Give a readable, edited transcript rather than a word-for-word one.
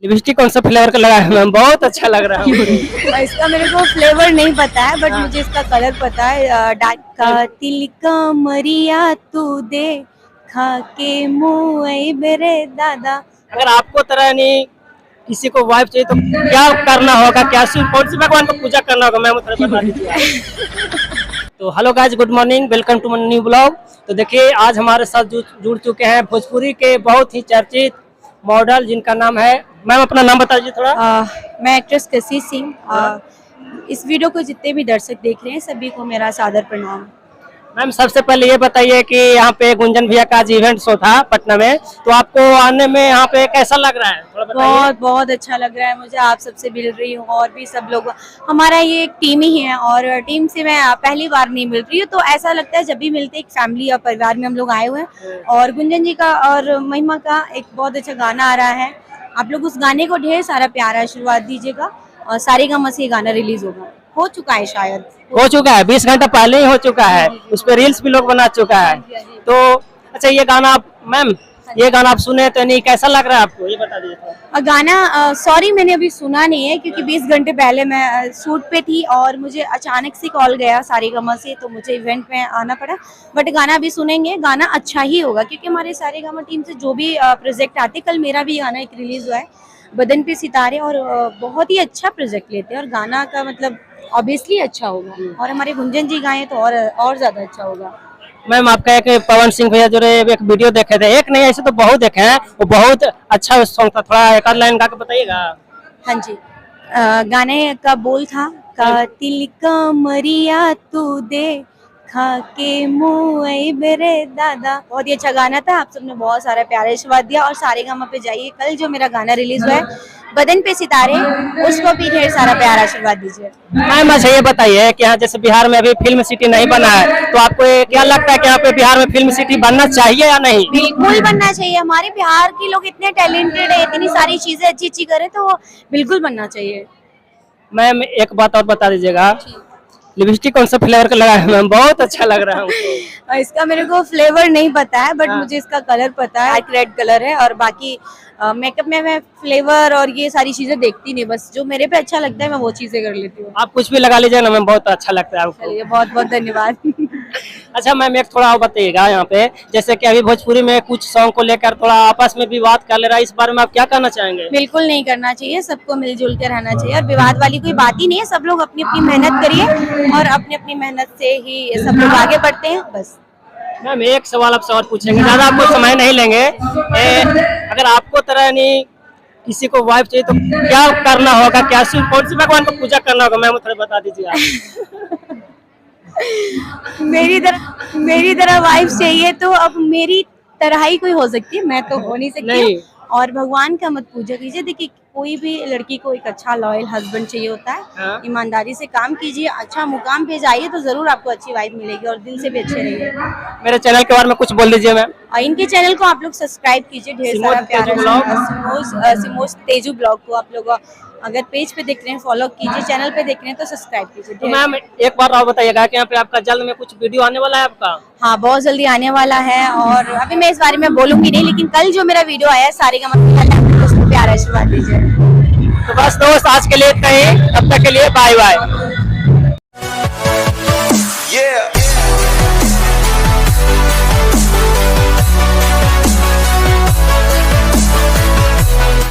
Lipstick कौन सा flavour का लगा है मैम? बहुत अच्छा लग रहा है। इसका मेरे को फ्लेवर नहीं पता है, बट मुझे इसका कलर पता है। डार्क का तिल का मरिया तू दे खा के मुँह बेरे दादा। अगर आपको तरह नहीं किसी को वाइफ चाहिए तो क्या करना होगा, क्या कौन से भगवान को पूजा करना होगा मैम, थोड़ा बता दीजिए। तो hello guys, good morning, welcome to my new blog. तो देखिए आज हमारे साथ जुड़ चुके हैं भोजपुरी के बहुत ही चर्चित मॉडल, जिनका नाम है, मैम अपना नाम बता दीजिए थोड़ा। मैं एक्ट्रेस कसी सिंह। इस वीडियो को जितने भी दर्शक देख रहे हैं सभी को मेरा सादर प्रणाम। मैम सबसे पहले ये बताइए कि यहाँ पे गुंजन भैया का आज इवेंट शो था पटना में, तो आपको आने में यहाँ पे कैसा लग रहा है, थोड़ा बताइए। बहुत बहुत अच्छा लग रहा है मुझे, आप सबसे मिल रही हूँ और भी सब लोग। हमारा ये एक टीम ही है और टीम से मैं पहली बार नहीं मिल रही हूँ, तो ऐसा लगता है जब भी मिलते एक फैमिली और परिवार में हम लोग आए हुए हैं। और गुंजन जी का और महिमा का एक बहुत अच्छा गाना आ रहा है, आप लोग उस गाने को ढेर सारा प्यार आशीर्वाद दीजिएगा। और सारेगामा से ये गाना रिलीज हो चुका है, शायद हो चुका है, 20 घंटा पहले ही हो चुका है, उस पर रील्स भी लोग बना चुका है। तो अच्छा ये गाना आप मैम, ये गाना आप सुने तो नहीं, कैसा लग रहा है आपको, ये बता दीजिए। गाना सॉरी मैंने अभी सुना नहीं है, क्योंकि 20 घंटे पहले मैं शूट पे थी और मुझे अचानक से कॉल गया सारेगामा से, तो मुझे इवेंट में आना पड़ा। बट गाना अभी सुनेंगे, गाना अच्छा ही होगा, क्योंकि हमारे सारेगामा टीम से जो भी प्रोजेक्ट आते, कल मेरा भी गाना एक रिलीज हुआ है बदन पे सितारे, और बहुत ही अच्छा प्रोजेक्ट लेते हैं और गाना का मतलब ऑब्वियसली अच्छा होगा। और हमारे गुंजन जी गाएं तो और ज्यादा अच्छा होगा। मैम आपका एक पवन सिंह भैया जो एक वीडियो देखे थे, एक नहीं ऐसे तो बहुत देखे हैं, वो बहुत अच्छा सॉन्ग था, थोड़ा एक आध लाइन गा के बताइएगा। हाँ जी, गाने का बोल था का तिल का मरिया तू दे खा के मुँह बेरे दादा। बहुत ही अच्छा गाना था, आप सबने बहुत सारा प्यार आशीर्वाद दिया। और सारेगामा पे जाइए, कल जो मेरा गाना रिलीज हुआ है बदन पे सितारे, उसको भी ढेर सारा प्यार आशीर्वाद दीजिए। मैम अच्छा ये बताइए कि यहाँ जैसे बिहार में अभी फिल्म सिटी नहीं बना है, तो आपको क्या लगता है कि यहाँ पे बिहार में फिल्म सिटी बनना चाहिए या नहीं? बिल्कुल बनना चाहिए, हमारे बिहार के लोग इतने टैलेंटेड है, इतनी सारी चीजें अच्छी अच्छी करें, तो बिल्कुल बनना चाहिए। मैम एक बात और बता दीजिएगा, लिपस्टिक कौन सा फ्लेवर का लगा है मैम? बहुत अच्छा लग रहा है। इसका मेरे को फ्लेवर नहीं पता है, बट मुझे इसका कलर पता है, रेड कलर है। और बाकी मेकअप में मैं फ्लेवर और ये सारी चीजें देखती नहीं, बस जो मेरे पे अच्छा लगता है मैं वो चीजें कर लेती हूँ। आप कुछ भी लगा लीजिए ना मैम, बहुत अच्छा लगता है आपको। चलिए बहुत बहुत धन्यवाद। अच्छा मैम एक थोड़ा और बताइएगा, यहाँ पे जैसे कि अभी भोजपुरी में कुछ सॉन्ग को लेकर थोड़ा आपस में विवाद कर ले रहा है, इस बारे में आप क्या कहना चाहेंगे? बिल्कुल नहीं करना चाहिए, सबको मिलजुल के रहना चाहिए और विवाद वाली कोई बात ही नहीं है। सब लोग अपनी अपनी मेहनत करिए और अपनी अपनी मेहनत से ही सब लोग आगे बढ़ते हैं, बस। मैम एक सवाल आपसे और पूछेंगे, ज्यादा आपको समय नहीं लेंगे। अगर आपको तरह नहीं किसी को वाइफ चाहिए तो क्या करना होगा, क्या कौन से भगवान को पूजा करना होगा मैम, थोड़ा बता दीजिए आप। मेरी तरह वाइफ चाहिए तो अब मेरी तरह ही कोई हो सकती है, मैं तो हो नहीं सकती। और भगवान का मत पूजा कीजिए। देखिए कोई भी लड़की को एक अच्छा लॉयल हस्बैंड चाहिए होता है। हाँ। ईमानदारी से काम कीजिए, अच्छा मुकाम पे जाइए तो जरूर आपको अच्छी वाइफ मिलेगी, और दिल से भी अच्छे रहिए। मेरे चैनल के बारे में कुछ बोल दीजिए मैम। और इनके चैनल को आप लोग सब्सक्राइब कीजिए, ढेर सारा प्यार। सिमोज तेजू ब्लॉग को आप लोग अगर पेज पे देख रहे हैं फॉलो कीजिए, चैनल पे देख रहे हैं तो सब्सक्राइब कीजिए। तो मैम एक बार और बताइएगा कि यहाँ पे आपका जल्द में कुछ वीडियो आने वाला है आपका? हाँ बहुत जल्दी आने वाला है, और अभी मैं इस बारे में बोलूंगी नहीं, लेकिन कल जो मेरा वीडियो आया है सारेगामा, उसको प्यार आशीर्वाद दीजिए। तो बस दोस्त आज के लिए इतना ही, तब तक के लिए बाय बाय।